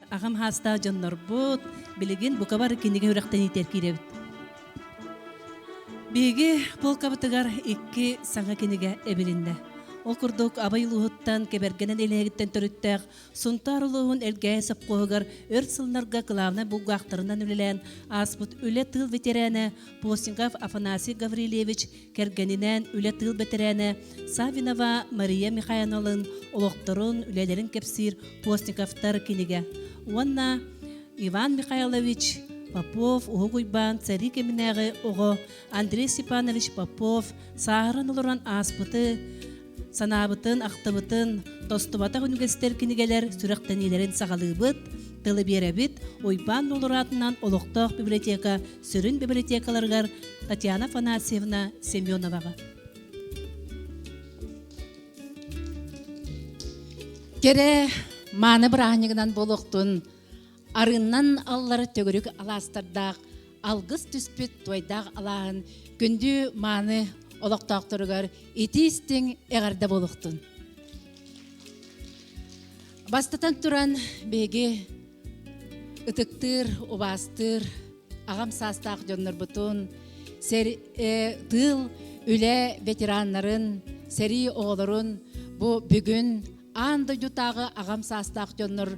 Ағам хаста жоннор бут, билигин букабар киниге үрәктен итер киребит. Биги полкабытыгар икки саңа киниге эбилинде. Ол курдук абай улуһуттан кебергенен элегиттен төрүттәк, сунтар улуһун элгәе сапкоһугар өр сылнарга кылавна булгактарынан үлелән аспут үле тыл ветераны Постников Афанасий Гаврилевич кергенинен үле тыл ветераны Савинова Мария Михайловналын олоқторун үлелерин кепсир Постниковтар киниге. Уанна Иван Михайлович Попов, Угуйбан, Цари Кеминеги, Ого, Андрей Степанович Попов, Сааран олоран аспыты, санабытын, ақтыбытын, тостубата университет кинигелер сүрәктәниләрен сагалыбыт, тылы беребит, Уйбан олоратынан олоқтоқ библиотека, сүрін библиотекаларгар Татьяна Афанасьевна Семеновага. Кере маны бұрағынығынан болуқтын, арыннан аллары төгірік аластырдақ, алғыз түспет тойдақ алағын, күнді маны олықтақтырығар етістің әғарда болуқтын. Бастатан тұран беге үтіктір, убастыр, ағам састақ жонныр бұтын, тыл үлі ветеранларын, сәрі оғыларын бұ бүгін анды jutағы ағам састақ жонныр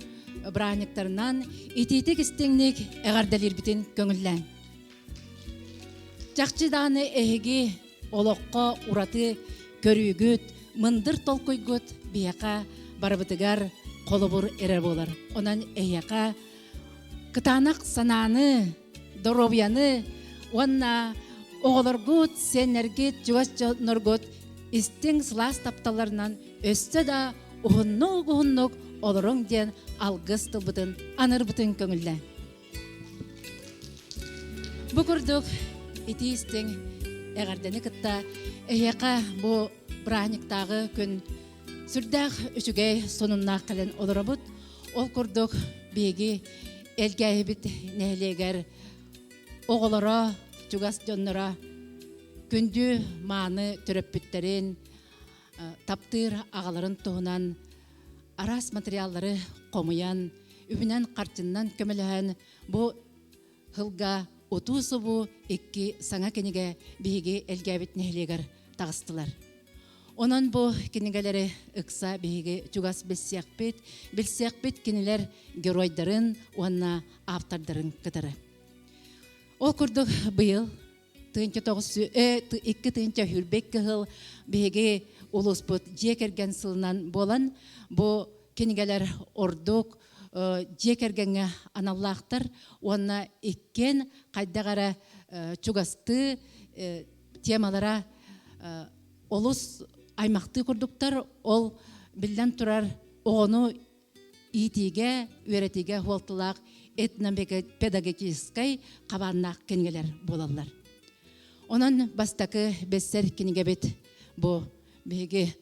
бұрағынықтарынан ететік істеңнік әғардалер бітін көңіллән. Жақчыданы әйге олыққа ураты көрігіт, мындыр толқойгіт бияқа барабытыгар қолы бұр әрі болар. Онан әйяқа кытанақ сананы, доробияны, онна оғылыргіт, сенергет, жүгас нұргіт, істің сылас тапталарынан өсті да ұғыннық олырың ден алғыз тұлбытын, аныр бұтын көңілі. Бұ күрдік етейістің әғардені кітта әйеқа бұ бұрағынықтағы күн сүрдәқ үшігей соныннақ кәлін олыры бұд. Ол күрдік беге әлгәйі біт нәйлегер оғылыра, жүгас жонныра күнді маны түріп бүттерін таптыр ағаларын тұғынан арас материаллары қомыян, үбінен қартыннан көміліған бұ ғылға отуысы бұ еккі саңа кенеге бейге әлгәбет нәйлегер тағыстылар. Онан бұ кенегелері ұқса бейге жүгас білсеқпет кенелер геройдарын, онна автардарын кітірі. Ол күрдік бұйыл, 2 тыынча хүрбек кығыл бейге улус бұд жекерген сылынан болан, бұ кенегелер ордук жекергенге аналлақтар, онна еккен қайдағара чугасты темалара олус аймақты күрдіктар, ол білден тұрар оғыну итиге, өретиге хуалтылақ этнопедагогическай қабаннақ кенегелер болалар. Онан бастақы бәссер кенеге бет бұ беге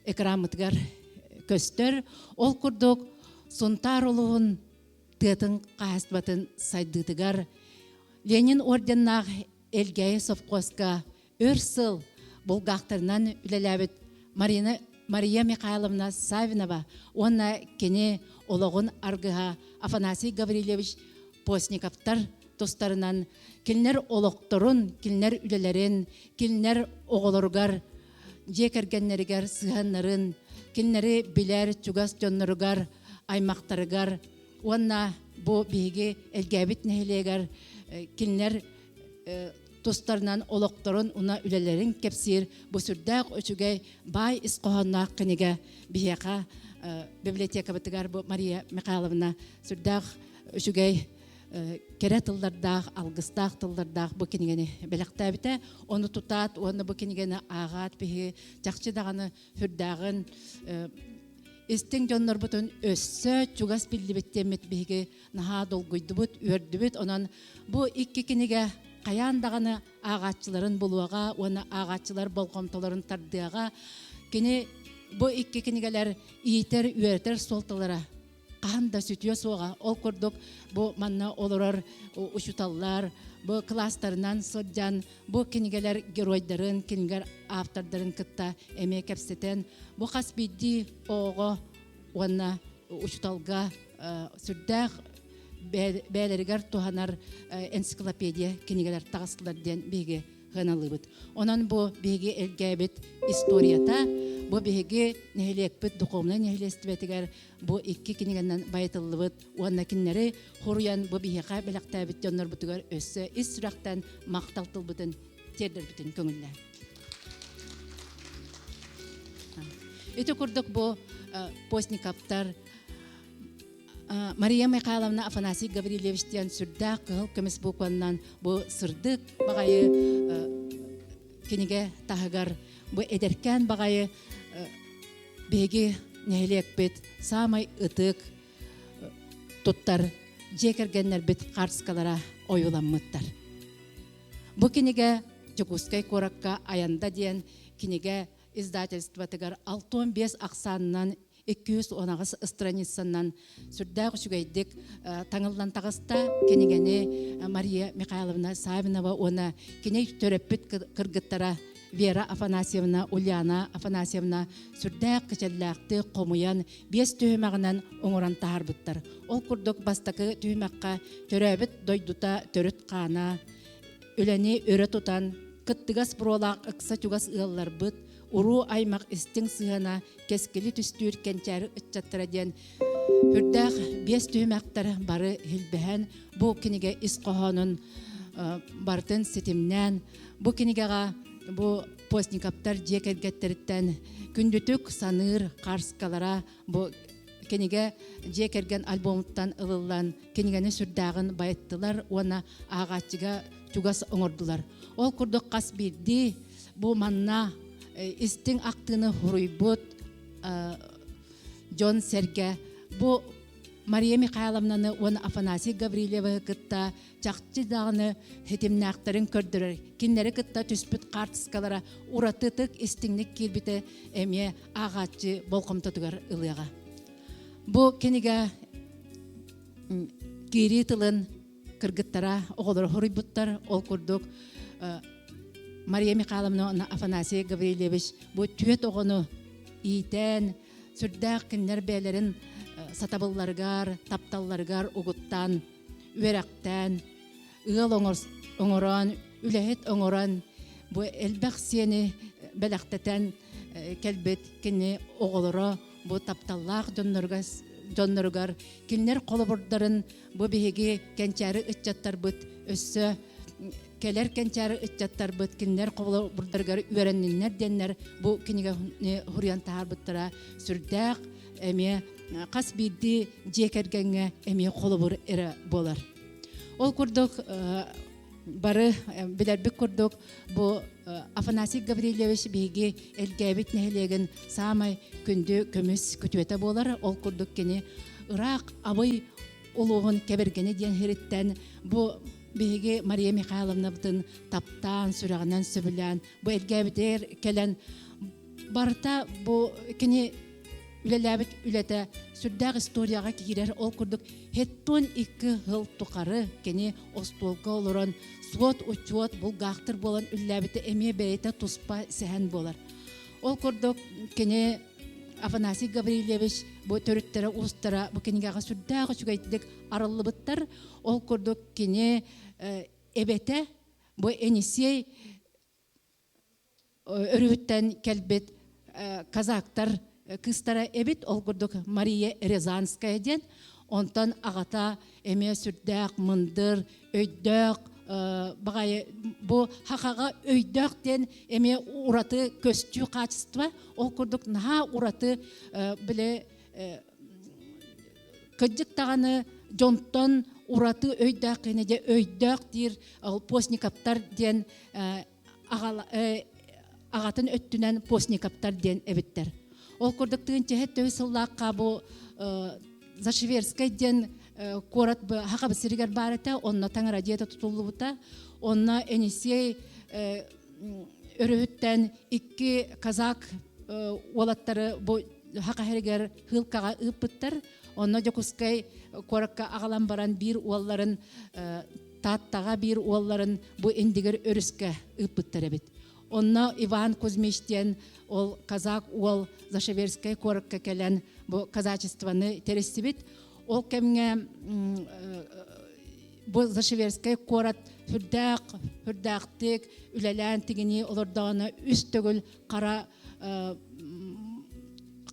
экрамытығар көстер, ол күрдік сонтар олуын тұтын қағыстбатын сайдытығар Ленин орденнақ әлгәйі совхозға өрсіл бұлғақтарынан үлеләбіт Мария Михайловна Савинова, онна кене олығын арғыға Афанасий Гаврилевич Постниковтар достарынан келнер олықтырын, келнер үлелерін, келнер оғылырғар, жекергеннерігер сығанларын, келнері білер чугас жоннырығар, аймақтарығар, онна бұ бейге әлгәбіт нәйлегер, келнер достарынан олықтырын, уна үлелерін кепсир, бұ сүрдәқ өчіге бай ісқоғаннақ кенеге бейеқа библиотека бітігер бұ Мария Михайловна сүрдәқ өчіге кере тыллардақ, алғыстақ тыллардақ бұ кенегені бәліқті әбіті, оны тұтат, оны бұ кенегені ағат бейге жақшыдағаны хүрдағын істің жонлар бұтын өссі чугас білді беттемет бейге наға долгойды бұт, өрді бұт, онан бұ икки кенеге қаяндағаны ағатчыларын болуаға, оны ағатчылар болғымталарын тардыға, кені бұ икки кенегелер иетер, үйертер солталара қанда сүтіе соға, ол көрдік бұ манна олырар ұшыталар, бұ кластарынан соджан, бұ кенегелер геройдарын, кенегер автордарын кітта әме кәпсетен, бұ қаспиді оғы, оны ұшыталға сүрдәк бәлерігер туханар энциклопедия кенегелер тағыстылар ден беге ғаналыбыт. Онан бұ беге әлгәбет историята, бұ беге нәхелекпіт дұқомна нәхелестібетігер бұ икки кенегеннен байтылыбыт. Уанна кеннері хоруян бұ беге бәліқтәбіт жонлар бұтығар өссі ис сұрақтан мақталтылбытын тердер бүтін көңілі. Өте күрдік бұ постникаптар Мария Михайловна Афанасий Гаврилевичтен сүрдәк қығыл көміс бұқуаннан бұ сырдық бағайы кенеге тағығар бұ әдеркен бағайы беге нәхелек бет самай ұтық тұттар жекергенлер бет қарскалара ойыламмыттар. Бұ кенеге Жокускай коракка аянда ден кенеге издательствотыгар 65 ақсанынан 219 страницаннан сүрдәк үшігейдік таңылдан тағыста кенегені Мария Михайловна Савинова оны кене төреппіт кыргыттара Вера Афанасьевна, Ульяна Афанасьевна сүрдәк кечелләкті қомуян 5 түйімағынан оңыран тағар бұттар. Ол күрдік бастақы түйімаққа төрәбіт дойдута төріт қана, өләне өрі тұтан, кыттығас бұролақ ұқса түгас ұғалар бұт, уру аймақ істің сығана кескілі түстүйір кенчәрі үтчаттыра ден. Хүрдәқ 5 түйімақтар бары хілбіхән, бұл кенеге ісқоғанын бартын сетімнен, бұл кенегеға бұл постникаптар жекергеттеріттен күндүтік саныр қарскалара бұл кенеге жекерген альбомыттан ылылан кенегені сүрдағын байыттылар, оны ағатчыға түгас оңырдылар. Ол күрдік қас берді бұл манна істің ақтыны хуруйбут Джон Серге бұл Мария Михайловнаны оны Афанасий Гаврилева кытта чақчы дағыны хетимнақтарын көрдірір. Кенлері кытта түспіт қартыскалара уратытық істіңнік келбіті әме ағатчы болқымтатығар ылыға. Бұл кенеге кері тылын кыргыттара оғылыр хуруйбуттар ол күрдік Мария Михайловна Афанасий Гаврилевич бұл түйет оғыны ийтен сүрдәк кенлер бәлерін сатабылларгар, тапталларгар угуттан, үерақтан, ұғыл оңыран, үләхет оңыран, бұ әлбәқ сені бәләқтәтән кәлбет кені оғылыры, бұ тапталлақ жонныргар, кенлер қолы бұрдарын бұ бейге кәнчәрі үтчаттар бұд, өссі кәлер кәнчәрі үтчаттар бұд, кенлер қолы бұрдаргар үерәнненлер денлер, бұ кенеге хұриян тағар бұттыра сүрдәқ, әме қас бейді жекергенге әме қолы бұр әрі болар. Ол күрдік бары білербік күрдік бұл Афанасий Гаврилевич бейге әлгәбет нәхелеген самай күнді көміс күтуеті болар. Ол күрдік кені ұрақ абай олуғын кәбергені ден хереттен бұл бейге Мария Михайловна бұтын таптан, сүрағынан сөбілен бұл әлгәбетер кәлен барыта бұл кені үлеләбіт үләті сүрдәк историяға кейрер ол күрдік хеттон 2 ғыл тұқары кені остолға олырын суот учуот бұл ғақтыр болан үлеләбіті әме бәйті тұспа сәхен болар. Ол күрдік кені Афанасий Гаврилевич бұл төріттері ұстара бұл кенегаға сүрдәғы жүгәйтдік арылы бұттар. Ол күрдік кені әбәті бұл әнесей өріттен кәлбет казақтар кыстара эбит ол күрдік Мария Рязанская ден, онтан ағата әме сүрдәк, мындыр, өйдәк, бағайы бұл хақаға өйдәк ден әме ураты көстүү качество, ол күрдік наға ураты біле күддік тағаны жонтан ураты өйдәк, әнеде өйдәк дир постникаптар ден ағатын өттінен постникаптар ден әбіттер. Ол күрдіктігін чехет төй сыллаққа бұл Зашеверскай ден корат хақа бісірігер барыта, онна таңыра диета тұтылы бұта, онна әнесей өріттен 2 казак олаттары бұл хақа әрігер хылқаға ұппыттар, онна Жокускай коракка ағалан баран бір оларын таттаға бір оларын бұл әндігер өріске ұппыттар әбет. Онна Иван Кузьмичтен ол казак ол Зашеверскай коракка кәлен бұл казачестваны терестібет. ол кемге bu Zaşiverskaya korat hürdaqtik ülelen tigini olurdağına üst tögül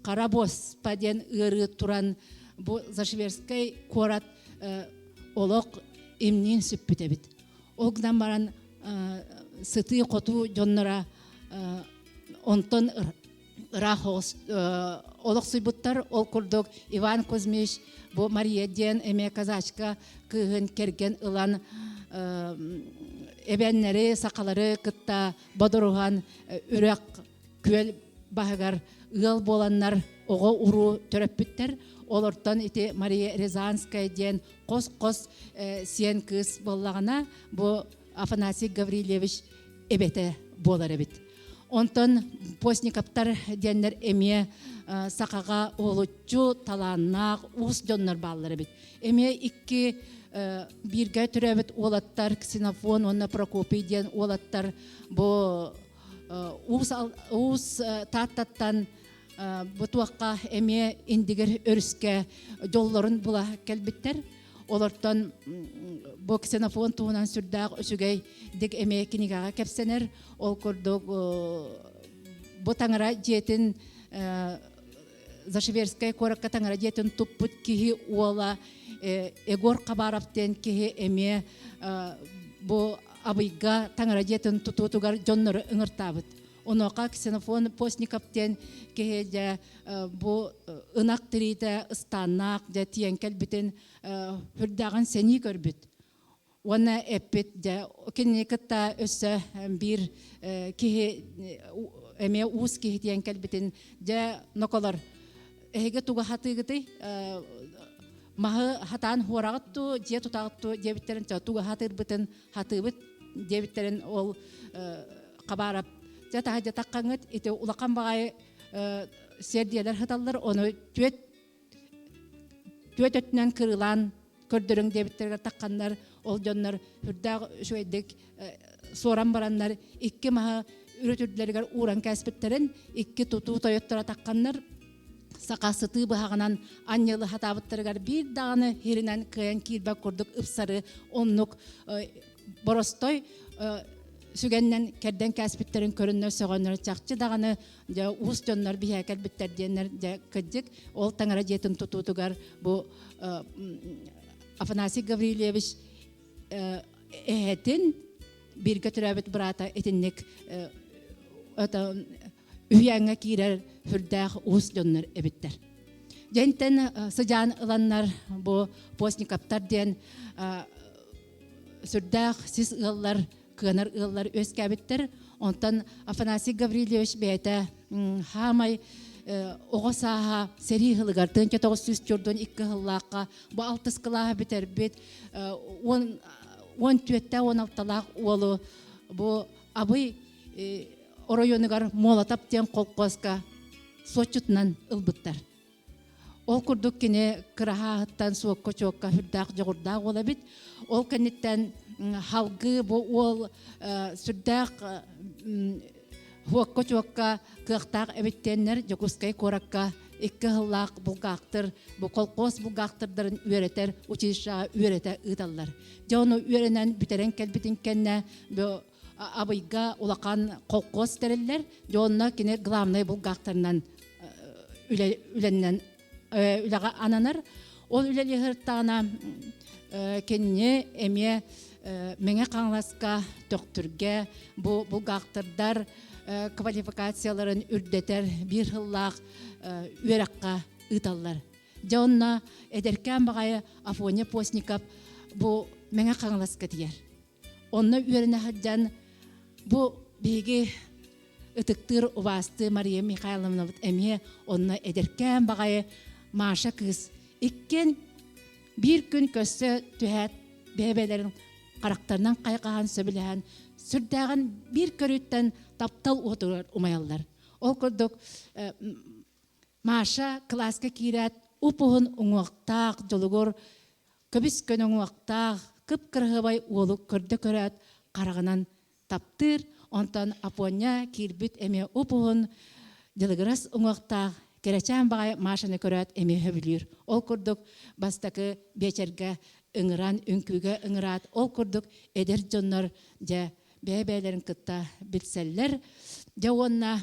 kara bos paden ırı turan bu Zaşiverskaya korat olok imnin süppütebit. Ogdan baran sıtı kotu jonlara onton rahos olok suybuttar ol kurduk Ivan Kuzmiç bu Mariya eme kazachka kıhın kergen ılan ebenleri sakaları kıtta bodoruhan ürek köl bahagar ıl bolanlar oğa uru töröpütter olortan iti Mariya Rezanskaya den kos siyen kız bollağına bu Afanasiy Gavrilevich ebete bolar ebit. Ondan Postnikovlar denler eme sakaga olutçu talannak us jonlar balları bit. Eme iki birge türebit olattar Ksenofon onna Prokopiy den olattar bu us tattattan bu tuakka eme indiger örüske jolların bula kelbitter. Olardan bu Ksenofon tuğunan sürdağ ösügey dik eme kinigaga kepsener ol kurduk bu tangara jetin Zaşiverskaya korakka tangara jetin tupput kihi ola Egor Kabarov'ten kihi eme bu abıyga tangara jetin tututugar jonları ıngırtabıt. Onoqa Ksenofon Postnikov'ten kihi de bu ınak diride ıstannak de tiyenkel biten hürdağın seni görbüt. Ona epit de kinni kıtta össe bir kihi eme us kihi tiyenkel biten de nokolar ege tuga hatı gıtı mahı hatan horağıttı je tutağıttı je bitterin tuga hatır biten hatı bit je bitterin ol kabarap jata haja taqqanıt ite ulaqan bagay serdiyeler hıtallar onu tüet ötünen kırılan kördürün debitlerine taqqanlar ol jonlar hürdağ şöydek soran baranlar iki maha üretürdülerger uğran kəspetlerin iki tutu toyottora taqqanlar sakasıtı bahağınan anyalı hatabıttırgar bir dağını herinden kıyan kirbak kurduk ıpsarı onluk borostoy sügenden kerden kəspetlerin körünler söğünler çakçı dağını us jonlar bihekel bitter diyenler kıcık ol tangara jetin tututugar bu Afanasiy Gavrilevich ehetin bir götürabet brata etinlik üyenge kirer hürdağ us jonlar ebitter. Jenten sıcan ılanlar bu Postnikovlar diyen sürdağ siz ıllar kınar ıllar öskabittir. Ondan Afanasiy Gavrilevich beyte hamay oğa saha seri hılıgar tınca 900 jordan 2 hıllaqqa bu 6 kılaha biter bit 10 tüette 16 olu bu abıy oroyonugar molatap diyen kolkoska soçutnan ılbıttar. Ol kurduk kine kıraha hıttan soğukka çoğukka hürdağ joğurdağ ola bit. Ol kanitten halgı bu ol sürdağ huakka çoğukka kıqtağ ebittenler jokuskay korakka iki hıllaq bulgaqtır. Bu kolkos bulgaqtırların üreter, uçişağa ürete ıdallar. Jonu ürenen biteren kelbitin kenne bu abıyga ulaqan kolkos deriller. Jonuna kine glamnay bulgaqtırından ülenden ülaga ananar. Ol üleli hırtağına kenne emye menge qanlaska töktürge bu bulgaqtırdar kvalifikasyalaарын үрдетер bir hıllaq üyerakka ıtallar. Jonuna ederken bagaya Afonya Postnikov bu menge qanlaska diyer. Onna üyerine haccan bu bigi ıtıktır uvastı Mariya Mikhailovna emye onna ederken bagaya maşa kız ikken bir gün kösse tühet bebelerin karakterden kayqahan söbilehan sürdağın bir körütten taptal oturur umayallar. Ol kurduk maşa klaska kirat upuhun unuaqtaq jolugur köbis kön unuaqtaq kıp kırhıbay olu körde körat qarağınan taptır ondan Aponya kirbit eme upuhun jılgıras unuaqtaq Керечен бағай машины көрәт эме хөбілір. Ол күрдік бастақы бечерге ыңыран, үнкіге ыңырат. Ол күрдік эдер жоннар жа бәбәлерін кытта білселлер. Жа онна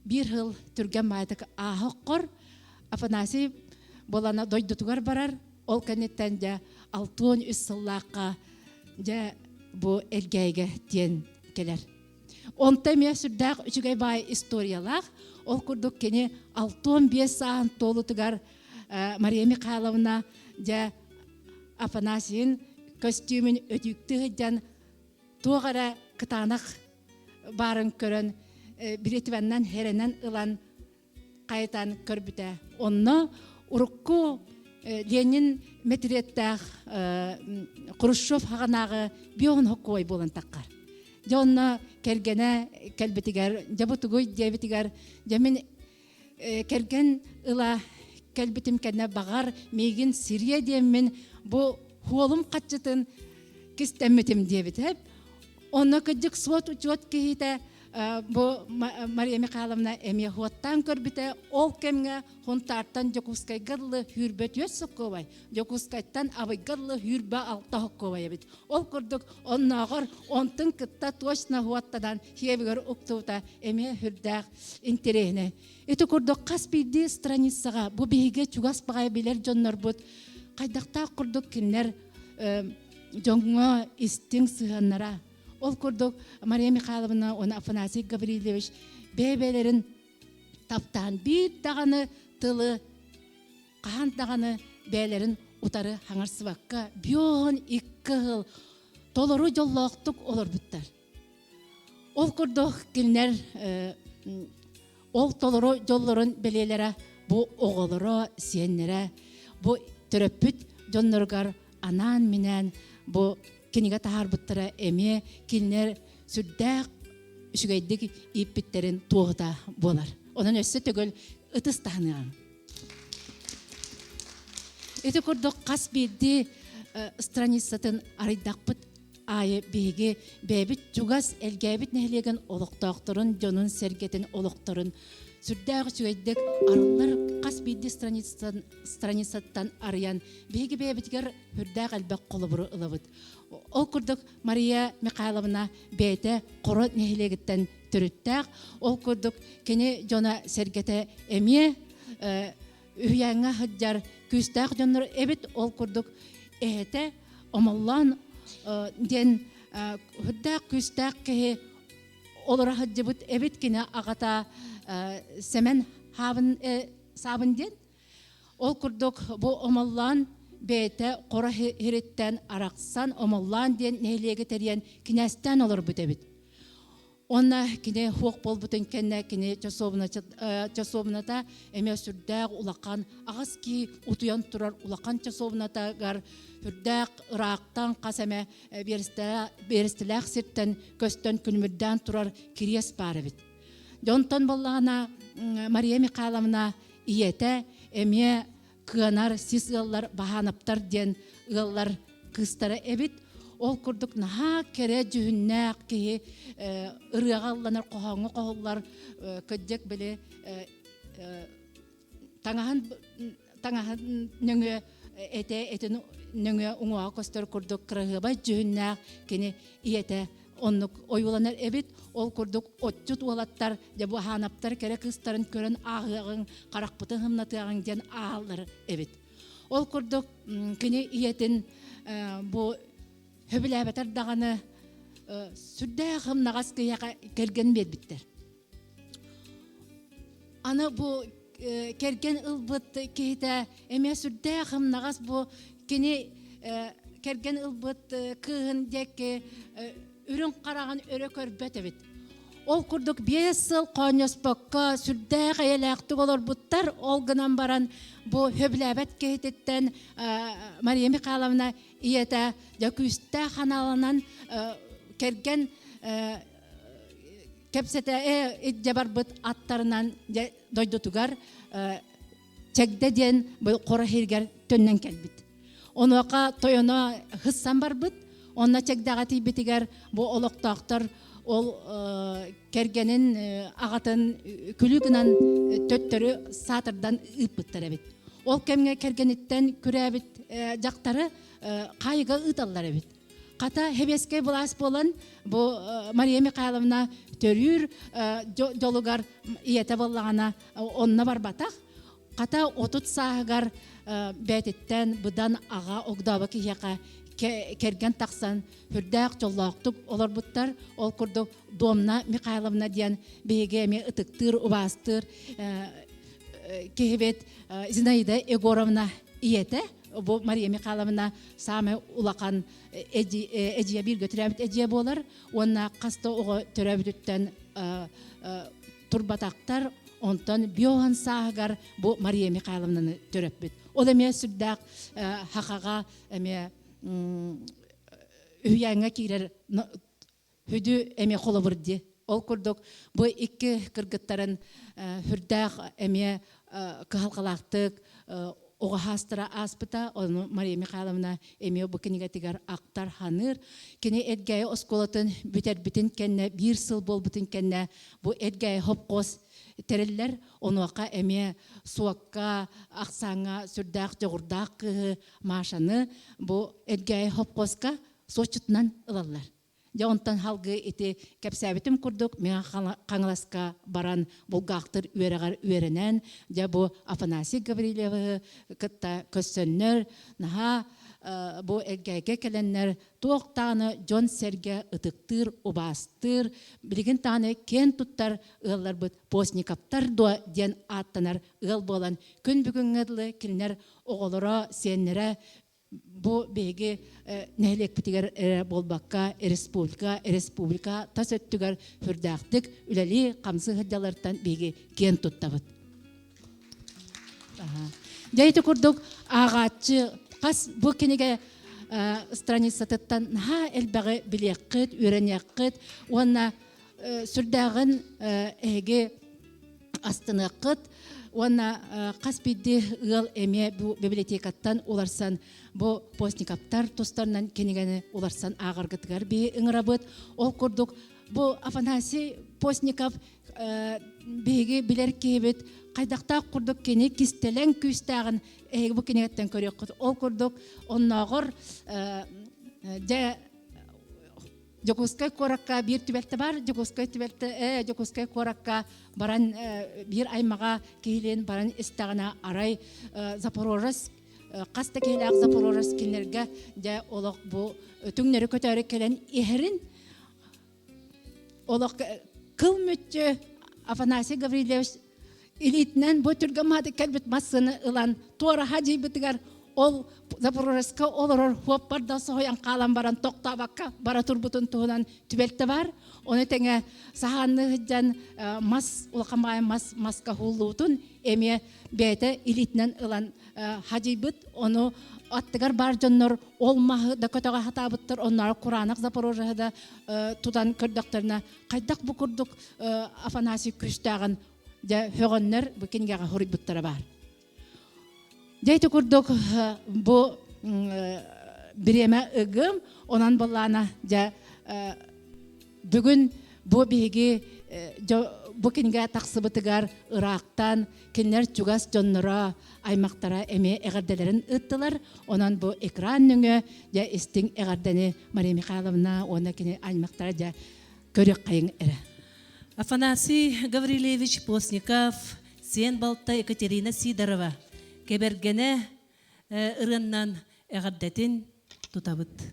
бір хыл түрген майтық ағыққыр. Афанасий болана дойдутугар барар. Ол кәнеттен жа 6-3 сыллаққа жа бұ әлгәйге тен келер. Онта мен сүрдәқ үчігай бай историялақ. Ол күрдік кені 6-5 сағын толутугар Мария Михайловна жа Афанасийін костюмін өтікті жан тоғара кытанақ барын көрін біретіваннан херенен ылан қайтан көрбіті. Онны ұрыққу Ленин метреттәқ Хрущев хағанағы биоғын хоққой болын таққар. Жонна кергене кәлбетігер, жабытығой дебетігер, жамин керген ыла кәлбетім кәне бағар мейгін Сирия демін бұ хуолым қатчытын кістәмметім дебетіп. Онна көдік суат учет кейті бұ Мария Михайловна әме хуаттан көрбіті, ол кәмге хонтартан жокускай ғырлы хүрбет өз соққовай, жокускайттан абай ғырлы хүрбе алта хоққовай әбет. Ол көрдік оннағыр онтын кітта точно хуаттадан хебігер ұқтуыта әме хүрдәқ интерейіне. Эті көрдік қас бейді страницаға бұ бейге чугас бағай білер жоннар бұд. Қайдақта көрдік кінлер жоңға істің сығаннара. Ол көрдік Мария Михайловна, оны Афанасий Гаврилевич бәбелерін таптан бейт дағаны тылы, қаған дағаны бәлерін ұтары хаңарсываққа бүйон 2 ғыл толыру жоллақтық олар бұттар. Ол көрдік келінер, ол толыру жолларын бәлелері бұ оғылыры, сиенлері, бұ түріппіт жонларғар анан менен бұ кенеге тахар бұттыра әме келінер сүрдәқ үшігайдік еппеттерін тоғыда болар. Оның өсі түгіл ұтыстағынығам. Эті көрдік қас бейді страницатын арайдақ бұт айы бейге бәбіт жүгас әлгәбіт нәхілеген олықтақтырын, жонын сәргетін олықтырын. Сүрдәғы сүгайдік арылар қас бейді страницаттан арыян бейге бәбітгер хүрдәқ әлбәк қолы бұры ұлабыд. Ол күрдік Мария Михайловна бәйті қоры нәхілегіттен түріттәқ. Ол күрдік кені жона сәргеті әме үйәңі хүддер күстәқ жоныр әбіт. Ол күрдік әйті омаллан ден хүддәқ күстәқ кеге олыра хүдді бұд әбіт кені ағата сәмен сабын ден. Ол күрдік бұл омаллан бәйті қора хереттен арақсан омаллан ден нәйлегі тәрген кінәстен олар бұд әбіт. Онна кіне хуқ бол бұтын кәнне кіне часовната әме сүрдәқ улақан ағыз ки ұтуян тұрар улақан часовнатағар сүрдәқ ұрақтан қасаме берістіләқ сірттен көстен күнмірден тұрар кирес бары біт. Жонтан болағына Мария Михайловна иеті әме кығанар сіз ұллар бағанаптар ден ұллар қыстары әбіт. Ол күрдік наға кере жүхіннәқ кейі ұрығаланар қоғаңы қоғылар көддек білі таңахан нөңі әтін нөңі ұңуға көстер күрдік қырығыба жүхіннәқ кені иеті оннық ойыланар әбіт. Ол күрдік отчут олаттар жабу ханаптар кере қыстарын көрін ағығын қарақпытын ғымнатығын ден ағылар әбіт. Ол күрдік кені иетін бұл хөбіл әбәтар дағаны сүрдәғым нағас кияға келген бербіттер. Аны бұл керген ұлбыт кейті әме сүрдәғым нағас бұл кені керген ұлбыт кығын декі үрін қараған өрі көрбәт әбет. Ол күрдік 5 сыл қонеспаққа сүрдәғ әйеләқтік олар бұттар, ол ғынан баран бұл хөбіләбәт кейтеттен Мария Михайловна иеті жакүсті қаналынан керген кәпсеті жабар бұт аттарынан дойдутугар чәгді ден бұл қора хергер төннен кәлбіт. Онуақа тойына хыссан бар бұт, онна чәгдіға тейбетігер бұл олықтақтар ол кергенин агатын күлүгүнан төттөрү сатырдан ыппыттар эбит. Ол кемге кергениттен күрәбит жактары кайга ыталлар эбит. Ката хебеске булас болан бу Мария Михайловна төрүр жолугар иете боллагана онна барбатак. Ката отут саагар бәтеттен бұдан аға огдабы кияқа керген тақсан хүрдәк жоллақтып олар бұттар. Ол күрдік Домна Михайловна дейін бейге ме ұтықтыр, ұбастыр кейбет Зинаида Егоровна иеті. Бұл Мария Михайловна самы улақан әжия бір götürәбіт әжия болар. Онна қасты оғы түрәбіттен турбатақтар, онтан биоған сағығар бұл Мария Михайловнаны түрәп бет. Ол әме сүрдәк хақаға әме үйәңі кейлер хүді әме қолы бұрды. Ол күрдік бұл екі кіргіттарын хүрдәк әме қығалқалақтық оға хастыра аспыта, оны Мария Михайловна әме бұл кенеге тегер ақтар ханыр. Кене әдгәйі осколатын бүтер бүтін кәнне, бір сыл бол бүтін кәнне бұл әдгәйі хоп қос тереллер, онуаққа әме суаққа, ақсаңа, сүрдәқ, жоғырдақ машаны бұл әдгәйі хоп қосқа сочытынан ылалар. Жауынтан халғы еті кәпсәбітім күрдік, меға қаңыласқа баран бұлғақтыр үйерағар үйерінен, жа бұл Афанасий Гаврилеві күтті көссөннер, наға бұл әлгәйге кәленнер тоқтаны жон сәрге ұтықтыр, ұбастыр, білген таны кен тұттар ұғылар бұд, постникаптар дуа ден аттанар ұғыл болан, күн бүгін ғыдлы келінер оғылыра, сеннері, Бу беге нәлек бітігер болбаққа, республика тас өттігер хүрдәқтік үләлі қамсы ғыддалардан беге кен тұттабыд. Жайты күрдік ағатшы қас бұ кенеге страницатыттан наға әлбәғі білеққыд, үйренеққыд, онына сүрдәғын әге астыныққыд, Онна қаспиді ғыл әме бұл библиотекаттан оларсан бұл постникаптар тұстарынан кенегені оларсан ағырғытығар бей ұңырабыд. Ол күрдік бұл Афанасий постникап бейге білер кейбет қайдақта күрдік кене кистелен күстағын әйгі бұл кенегеттен көрек құд. Ол күрдік оннағыр Жокускай коракка бир түбәлті бар, Жокускай коракка баран бир аймаға кейлен баран істағына арай Запорожец, қаста кейләғ Запорожец келнерге де олық бұл түңнері көтәрі келен ехерін. Олық қыл мүтті Афанасий Гаврилевич илетінен бұл түргі мады кәлбіт массыны ұлан туара хаджи бітігер ол Запорожецка олар хоп барда соян қалан баран тоқтабаққа бара турбутун туынан түбелті бар. Оны теңе саханны жан мас улақамай маска хуллутун эме бәйті илитнен ылан хаджибыт оны аттыгар бар жоннор олмағы да көтіға хатабыттыр оннары Құранық Запорожеда тудан көрдіқтеріне қайдақ бұ күрдік Афанасий күштағын хөгөннер бүкенгеға хұрибыттары бар. Жайты күрдік бұл біреме үгім, онан боллана бүгін бұл бейге бүкінге тақсы бұтығар Ирақтан кенлер чугас жонныра аймақтара әме әғарделерін ұттылар. Онан бұл экран нүңі істің әғардені Мария Михайловна оны кене аймақтара көрек қайын әрі. Афанасий Гаврилевич Постников, сен балта Екатерина Сидорова. Кебергене ырыннан әғардетін тұтабыд.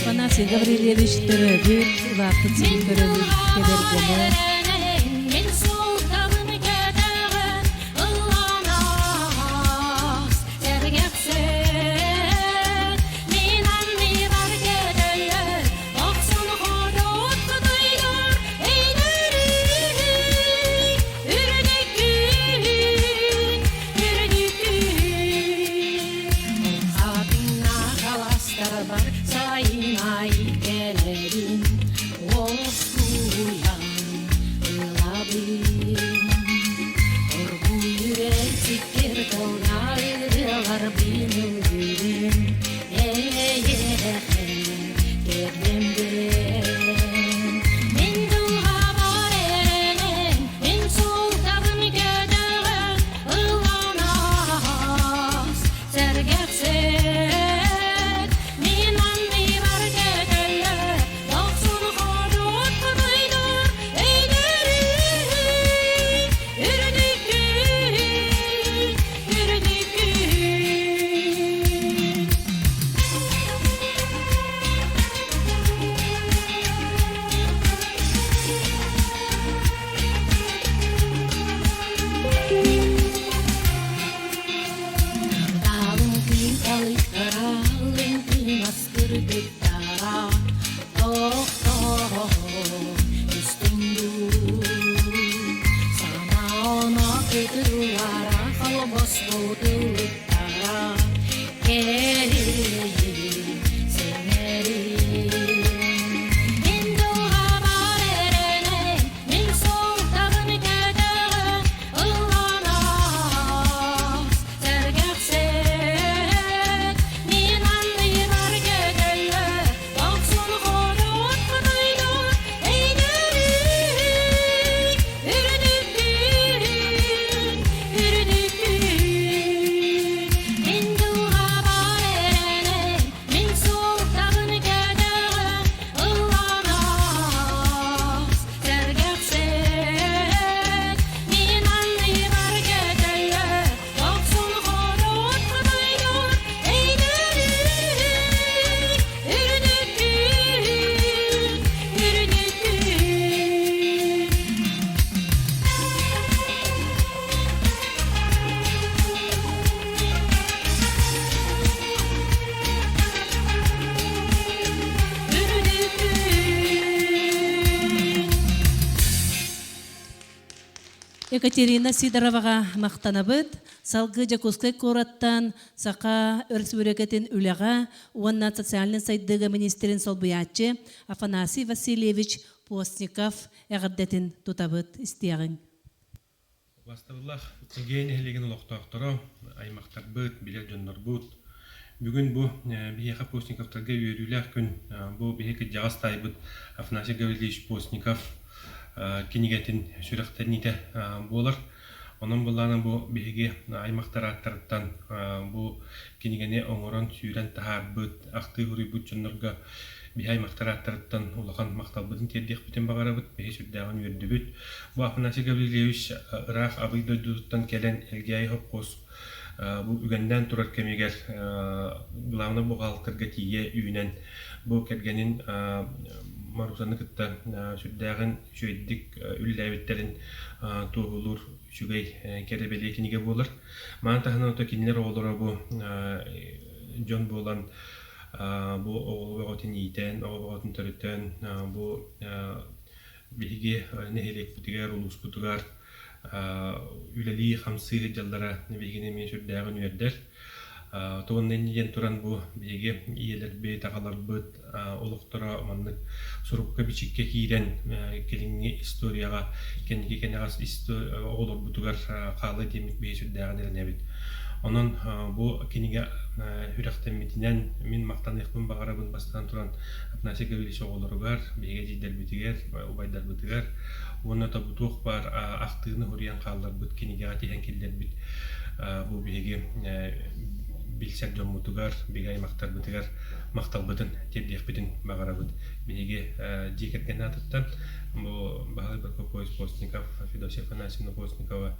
Афанасий Гаврилевич төрөбүт, улақты цивил көрөбүт, кебергені. Екатерина Сидороваға мақтанабыт, салғы Жакускай кораттан сақа өрсүрекетін үліға, оннан социален сайдығы министерін солбыячы Афанасий Васильевич Постников әғірдетін тұтабыт істеғін. Бастығылақ, еген әлеген ұлықтақтыру, аймақтар бұд, білер жонлар бұд. Бүгін бұл бейеқа Постниковтарға үйерілер күн, бұл бейекі жағастай бұд Афанасий Гаврилевич Постников кенегетін сүріқтен ете болыр. Оның бұланы бұл бейге аймақтар аттарыттан бұл кенегені оңырын сүйрен тағар бұд, ақты ғыры бұд жонларға бей аймақтар аттарыттан ұлақан мақтал бұдын тердек бүтін бағара бұд, бей сүрдәғын өрді бұд. Бұл Афанасий Гаврилевич ұрақ абайды дұдықтан келен әлге айғып қос. Бұл үгенден тұрар кемегер главны бұғалтырға тие үйінен бұл кергенін Марусаны кытта сүрдәғын шөйдік үлләбеттерін туғылыр шүгей керебелі кенеге болыр. Маған тағынан ота кенелер оғылыра бұл жон болан бұл оғылы бағытын ейтен, оғылы бағытын түріттен, бұл бейге нәхелек бұтығар, ұлыс бұтығар, үләлі қамсығы жалдара бейгіне мен сүрдәғын өрдер. Тоғын нәнеден тұран бұл бейге иелер бей тағалар бұд олықтыра оманлық сұрыққа бичікке кейден келіңне историяға кенеге кенеғас оғылыр бұтығар қалы демек бей сүрдәғын әрін әбет. Onun bu keniga hüraqtan mitinden min maqtan iqbun bağarabın bastan turan Afnasi Gavrilich oğulları var, bege jiddel bitiger, ubaydar bitiger. Ona da bu tuq var, aqtığını huriyan qallar bit keniga atihan killer bit. Bu bege bilsek jon mutugar, bege maqtar bitiger, maqtal bitin, tebdiq bitin bağarabın. Bege jeketken atıttan bu Бағалы Прокопьевич Постников, Федосия Афанасьевна Постникова,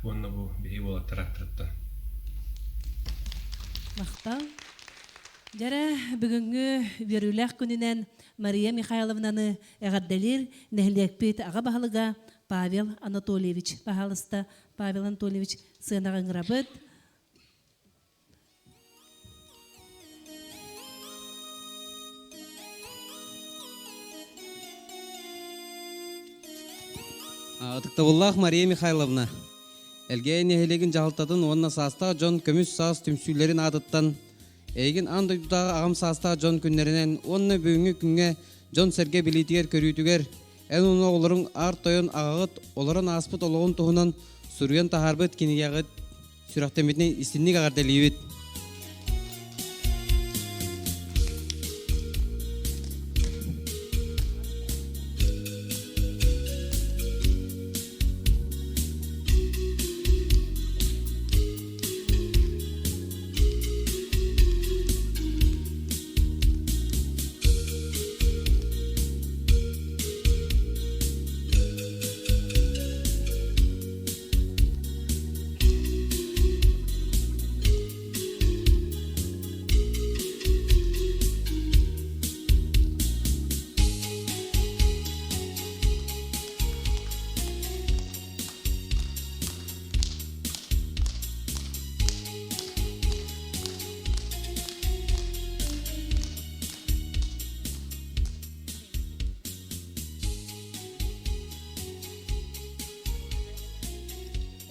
onu bu bege bola tarattırdı. Мақтал. Жара бүгүнгү берүүлэх күнүнен Мария Михайловнаны эgaddelir нехлекпит ага баһалыга Павел Анатольевич баһалыста. Павел Анатольевич сыынагыңырабыт. Атыктабыллах Мария Михайловна. Элге нехелеген жалтатын онна саста жон көмүс саас түмсүлерин адыттан эйген андойдутағы ағам саста жон күннерінен онны бүгінгі күнге жон серге билетигер көрүйтүгер эн уну олорун ар тойон ағағыт олорун аспыт олоғын туһунан суруян тахарбыт кинигягыт сүрақтемитне истинник агарделибит.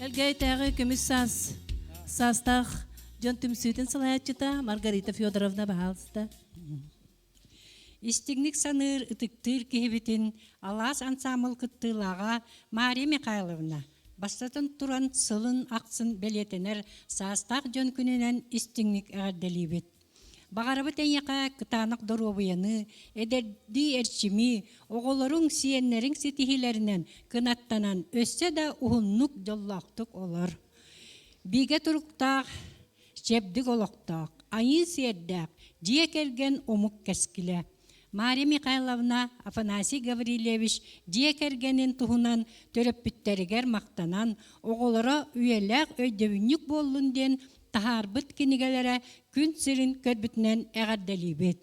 Элгей тәғы көміс састақ жон түмсүйтін сылаятчыта Маргарита Федоровна баһалыста. Истигник саныр ытыктыр кихибитин алас ансамыл кыттылага Мария Михайловна. Бастатын туран сылын ақсын белетенер састақ жон күнінен истигник әғарделибет. Бағарабы тәйяқа кытанық доробыяны, эдерди эрчими, оғолорун сиеннерин сетихилеринен кынаттанан өссе да ухуннук жоллақтық олар. Биге туруктақ, чепдік олықтақ, айын сиердәк, жие келген омук кәскілі. Мария Михайловна Афанасий Гаврилевич жие кергенин туһунан төрөппүттеригер мақтанан, оғолора үйеләк өйдөбүннүк боллун ден тахарбыт кинигелere күн сирин көрбүтүнен эғарделибет.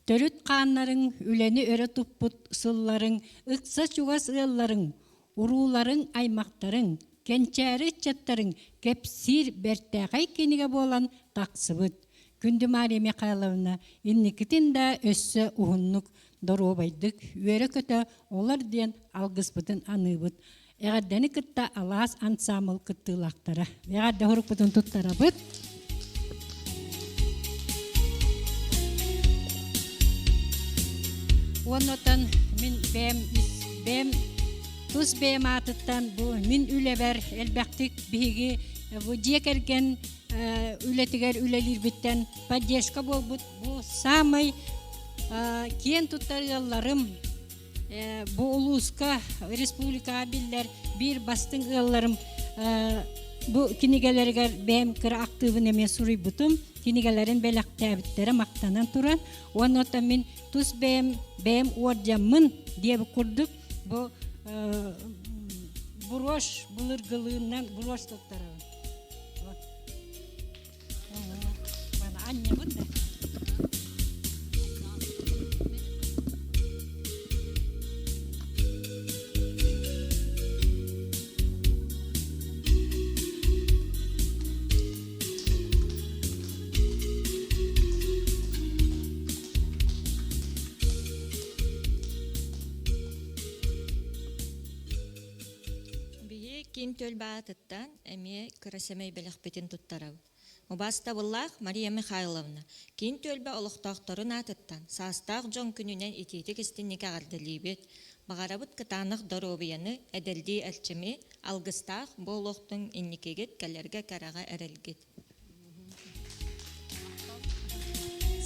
Төрүт қаннарын, үлени өрі туппут сылларын, ыкса чугас ылларын, уруларын, аймақтарын, кенчәрі чаттарын кепсир бертәғай киниге болан тақсыбыт. Күнді Мария Михайловна инникитин да өссө ухуннук доробайдык, үйері көті олар ден алгыспытын аныбыт. Эғардені кытта алаас ансамыл кыттылақтара. Эғарды хорuk бұтын тұттара бұт. Онотан мен бәм тұз бәм атыттан бұл мен үлебер әлбәқтік бігі бұл жекерген үлетігер үлелер біттен поддержка бол бұт. Бұл самай кен тұттарыларым bu uluska respublika biller bir bastın ıllarım bu kinigelerger benim kıra aktifin eme suri butum kinigelerin belak tabitleri maktanan turan onu tamin tus benim orcamın diye kurduk bu buroş bulur gılığından buroş tuttarım bana anne bu da Кин төлбаатыттан эме кырасемей белехпетин туттарау. Мубаста буллах Мария Михайловна. Кин төлбе олуқтақтарын атыттан састақ жон күнінен итетик истинник ағарделибет. Бағарабыт кытанық доробияны әдәлди әлчіме алгыстақ болуқтың инникегет кәлерге караға әрелгет.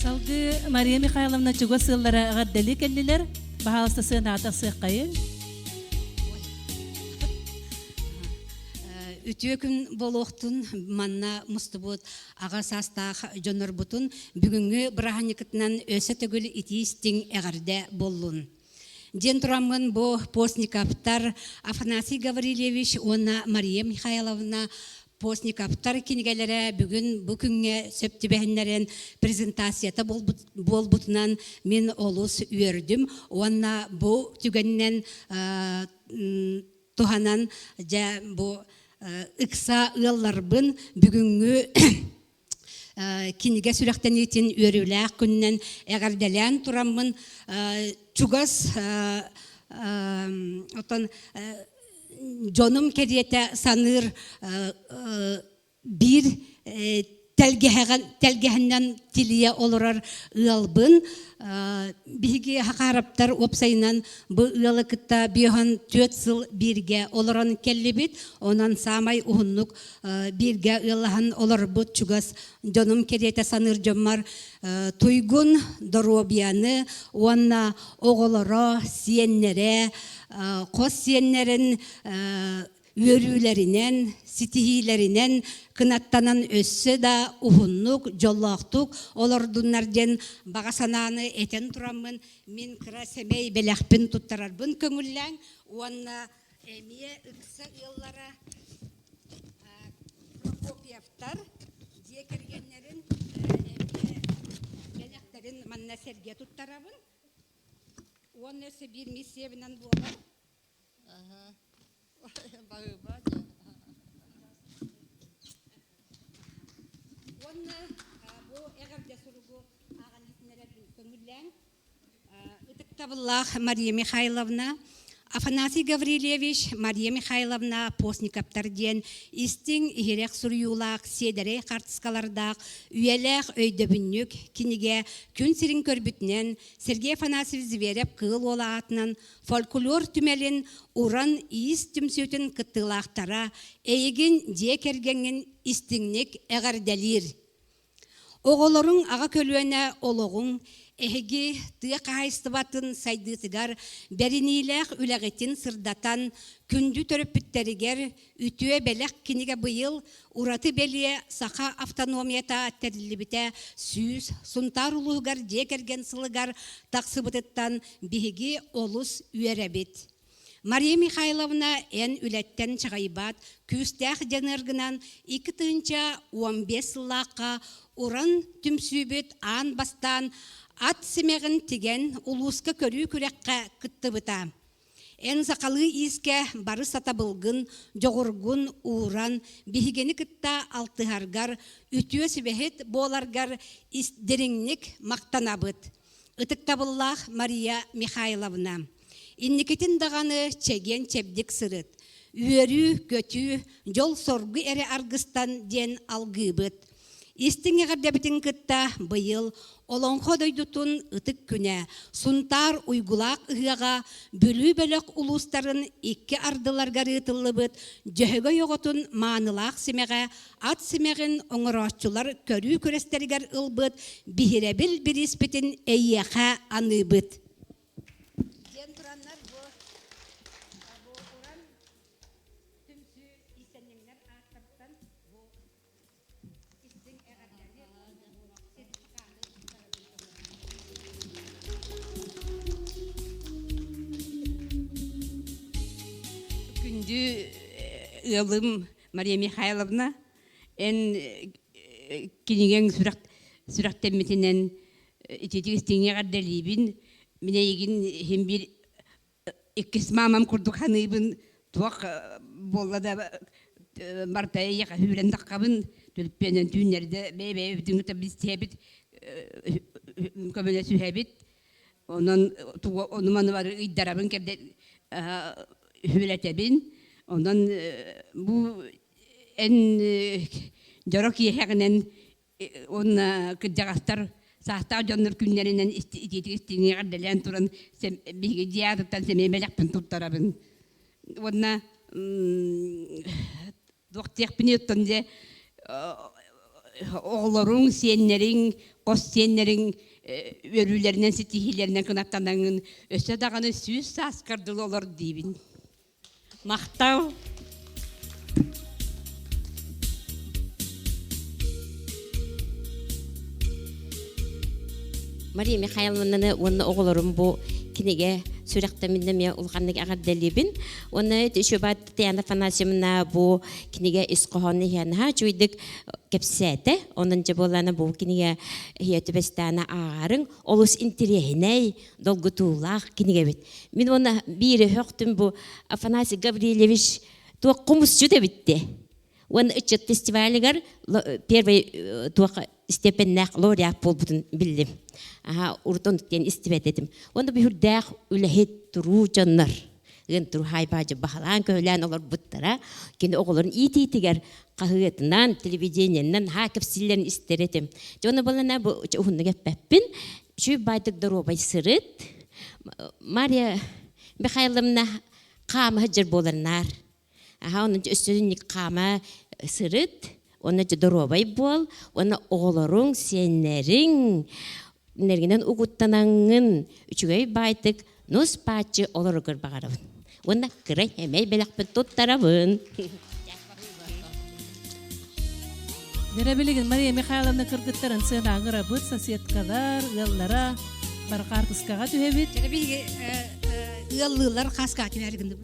Салгы Мария Михайловна чуго сыллара ағардели кәллилер баһалыста сыынатақ сыаққайын. Үтөкүн болохтун манна мустубут ага састах жонорбутун бүгүнгү браханикытынан өсө төгүл итистиң эгарде боллун. Ден турамын бу постниковтар Афанасий Гаврилевич, она Мария Михайловна постниковтар кинигелере бүгүн бу күнгө сөптүбэхиннерен презентацията болбутунан мен олус үөрдүм. Уанна бу түгеннен туханан жа бу ыкса ыалларбын бүгүнгү киниге сүрәктенитин өрүләк күннен әгәрдәлән тураммын чугас отон жоным керете саныр бир телгеһеннән тилия олорар ыалбын биги хакараптар опсайнан бу ыалыкта бихан 4 жыл бирге олоран келлибит онан самай ухуннук бирге ыалахан олорбут чугас жоным керете саныр жоммар туйгун доробияны уанна оголоро сиеннере кос сиеннерин өрүлеринен, ситихилеринен кынаттанан өссө да ухуннук, жоллоктук, олордуннарден багасананы этен тураммын, мен кыра семей беляхпин туттарарбын көңүлләң, уанна эмие ыкса ыллара Прокопьевтар, дие кергеннерин эмие беляхтерин манна серге туттарабын, уанна өссө бир миссиябынан болар. Онна бу эгерде суругу аган итнеребин көңүлләң Ытыктабыллах Мария Михайловна, Афанасий Гаврилевич, Мария Михайловна Постниковтар ден истин ихерек суруюлак седере картыскалардак үйелек өйдөбүннүк киниге күн сирин көрбүтнен Сергей Афанасьевич Зверев кыл олаатынан фольклор түмелин уран иис түмсүтүн кыттылактара эйигин же кергенин истиңник эгерделир. Оголорун ага көлүөнө ологуң эһиги тыя кайыстыбатын сайдытыгар беринилэх үлэгетин сырдатан күндү төрөпүттеригер үтүө белек киниге быйыл ураты белие саха автономията терилибите сүүс сунтар улуугар же керген сылыгар таксыбытыттан биһиги олус үөребит. Мария Михайловна эн үлеттен чагайбат күстэх жаныргынан 2-15 сыллакка уран түмсүүбүт аан бастан ат семегин тиген улуска көрүү күрекке кыттыбыта. Эн сакалы иске бары сата былгын, жогургун уран, бихигени кытта алтыгаргар, үтүө сибехет боларгар дереңник мактанабыт. Ытыктабыллах Мария Михайловна. Инникетин даганы чеген чебдик сырыт. Үөрүү, көтүү, жол соргу эре аргыстан ден алгыбыт. Истиңегердебитин кытта быйыл олонхо дойдутун ытык күнэ сунтар уйгулак ыгага бүлүү бөлөк улустарын 2 ардыларга рытыллыбыт жөһөгө йоготун маанылаак семеге ат семегин оңороочулар көрүү көрестеригер ылбыт бихиребил бириспитин эйеха аныбыт. Ылым Мария Михайловна эн кинеген сүрәктәмитенен итетигистиңе гадделибин минегин хем бир иккис мамам курдук ханыбын туак боллада мартая хүлен таккабын төлпенен түннерде бебе бүтүнгө бистебит көбөлө сүһәбит онон онуманы бар иддарабын кебде хүлетебин ondan bu en jorok yeheginen onna kıcağastar sahta jonlar günlerinden istediğini gadelen turan bir ziyaretten semebelekten tuttarabın onna doktek piniyottan je oğulların siyenlerin kos siyenlerin örülerinden sitihilerinden kınaptandan öse dağını süz saskardılı olur dibin Мақтау. Мария Михайловнаны онны оғылырым бұ кинеге сүрәктәминдә мен улганнык агардалыбын. Оны төшөбат Таяна Фанасьевна бу кинеге исқоһаны янха чуйдык кепсәте. Онынчы боланы бу кинеге ятыбестана агарын олус интерехней долгутулах кинеге бит. Мен оны бире хөктүм бу Афанасий Гаврилевич туа кумусчу да битте. Он ичет фестивалигер первый туа степеннах лауреат болбутун билдим. Уртон тен истибет этим. Онда бихурдах үлехет туру жаннар. Ген туру хайбажы бахалан көйлән олар буттара. Кенде оголорун ити-итигер кахыгытынан, телевидениянан хакепсиллерин истеретим. Жона болана бу ухунну кеппеппин. Шуй байдык доробай сырыт. Мария Михайловна кама хаджар боларнар. Onun üstünlük kama sırıt, ona dorovay bol, ona oğların, senlerin, nerginen uğuttananın, üçügey baytık, nos paçı olur gırbagarabın. Ona kıray hemey belakpın tuttarabın. Nerebiligin Maria Mikhailovna kırgıtların sığınağıra bıt sasiyetkalar, yıllara, barqar kıskağa tühebit. Terbiye yıllılar kaska tümergindi.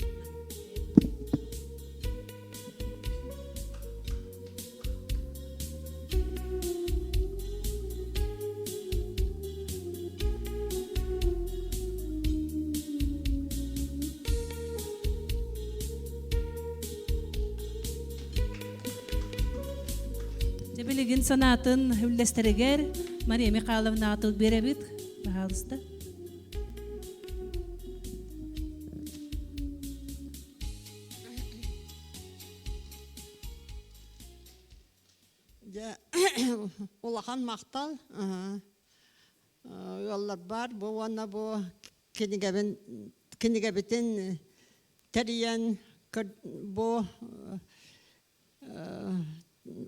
Nerebiligin sanatın hüllesteriger Maria Mikhailovna atıl berebit. Bahalısda. Улахан мақтал yollar var. Bu ona bu kinigabin teriyen bu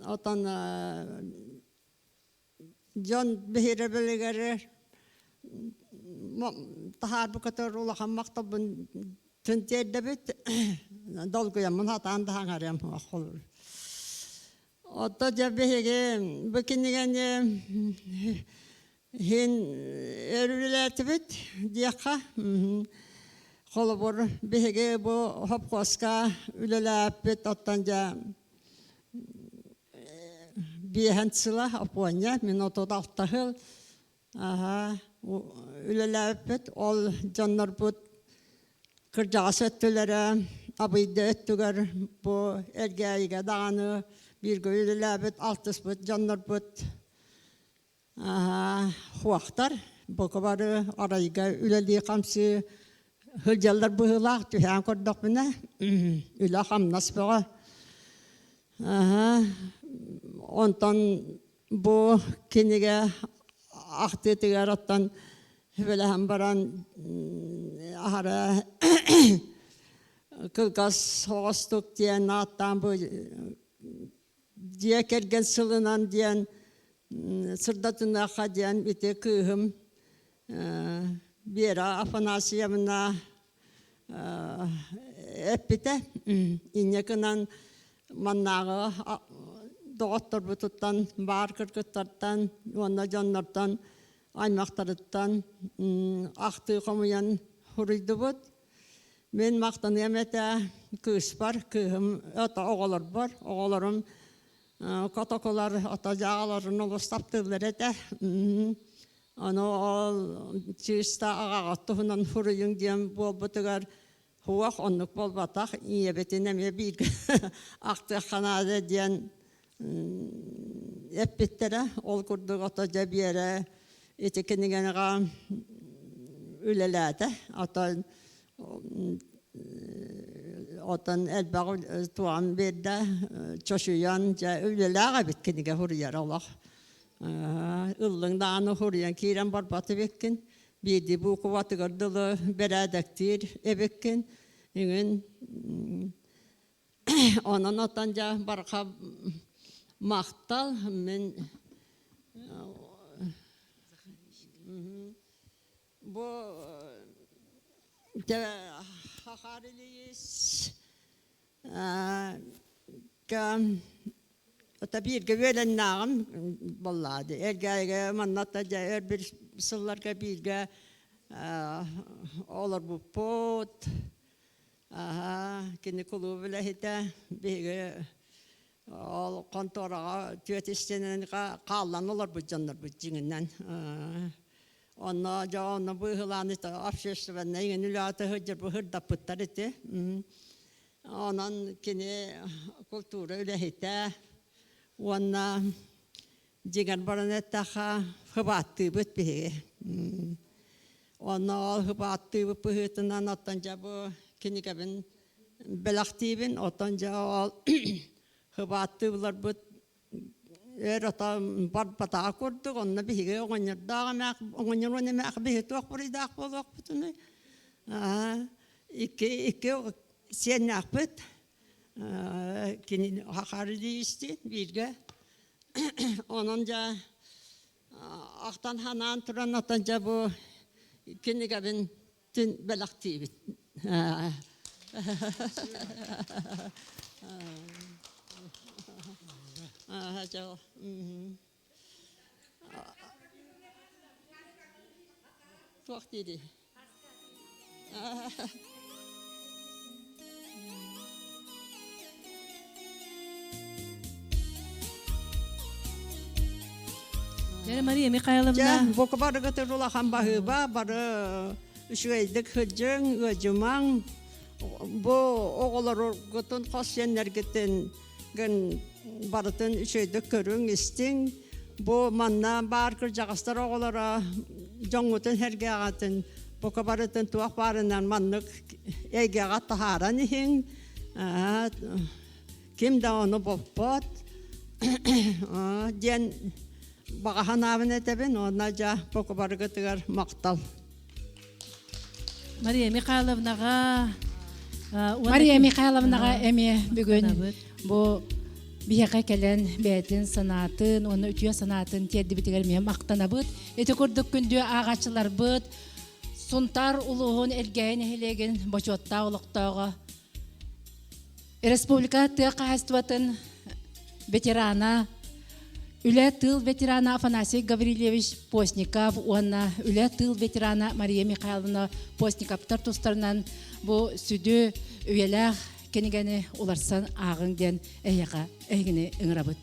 otan John behirebeligere tahar bu kadar ulakan maqta bun tüntiyede bit dolguyamın hatan da hangarıyam olur. Oto jabehege bekinigene hin erületibit diyaka kolobor behege bu hopkoska ülelepit otanca bihentsila aponya minuto daftahıl ülelepit ol canlar but kırcasetlere abide ettiler bu ergeyiga dağını bir göylülebet altız but canlar but huaktar bu kabarı arayıga üleli kamsi hılcalar bu hılak tühen kordok bine üle ham nasbığa ondan bu kinige ahtetiger attan böyle hem baran ahara kılgas hoğustuk diyen attan bu diye kergen sılınan diyen sırdatına diyen bite kıhım bir Afanasiyevna hep bite inyakınan mannağı doğatlar bu tuttan var kırkıtlardan ona canlardan aymaktarıttan ahtı komuyan huruydu bud. Men maqtanıyam ete kız var, kızım, ata oğlar var, oğlarım katakolar, ata jağaların olustaptırlar ete. Onu çista ağatıhından huruyun diyen bol butugar huak onluk bol batak, iyi betinem ya bir aktı kanada diyen hep bittere, ol kurduk ata jabiyere etekenigen ülelerde, ata otan elbağ tuğan berde çoşuyan ülelere bitkinige huriyar Allah. Illığında huriyan kiren barbatı bekkin. Bir bu kuvatı gardılı beredektir ebekkin. Ingen onun otanca barka maqtal men bu hakariliyiz bir güvelen nağım vallahi ergeye mannatta bir sıllarga birge олар бу пот кини кулу билехите биге ол конторага түйетистенен каллан олар бу жандар бу жиңинен онно жаонно бу хыланы та общественный ingen үлаты хөҗер бу хырда пыттар ите онан кини культура үлехите онна жиган баранеттаха хыбатты бит биге онно хыбатты бу пыһытынан аттан жабы кинигебин белактибин оттан жа хыбатты булар бут ата бар бата курдук онна биге оңнордагы мак оңнорны мак биге ток буридак болок бутуны икки сен акпыт кини хакарды исти бирге онон жа актан ханан туран аттан жа бу кинигебин тин белактибит Hacı. Çok dedi. Мария Михайловна. Ja, boku barı götürüla ham bahıba, barı üşüydik hıcın, öcümang. Bu oğulları götün kasyenler gittin, gün barıtın üşüydik körün istin. Bu manna bar kırcağıstar oğulları, jonğutun herge ağatın, boku barıtın tuğak barından manlık ege ağat taharan ihin. Kim de onu boppat. Jen Bagahan avın etebin, ona ja boku barıgıtıgar maktal. Мария Михайловнаға Мария Михайловнаға эме бүгін бұл бияқа келен бәтін санатын, оны үтіе санатын терді бітігер мен мақтана бұд. Еті көрдік күнде ағачылар бұд, сұнтар ұлығын әлгейін әлеген бачуатта ұлықтауға. Республика тұяққа әстуатын ветерана, Үле тыл ветерана Афанасий Гаврилевич Постников, онна үле тыл ветерана Мария Михайловна Постниковтар тустарынан бұл сүді үйеләқ кенегені оларсан ағын ден әйеға әйгіне үңірабыд.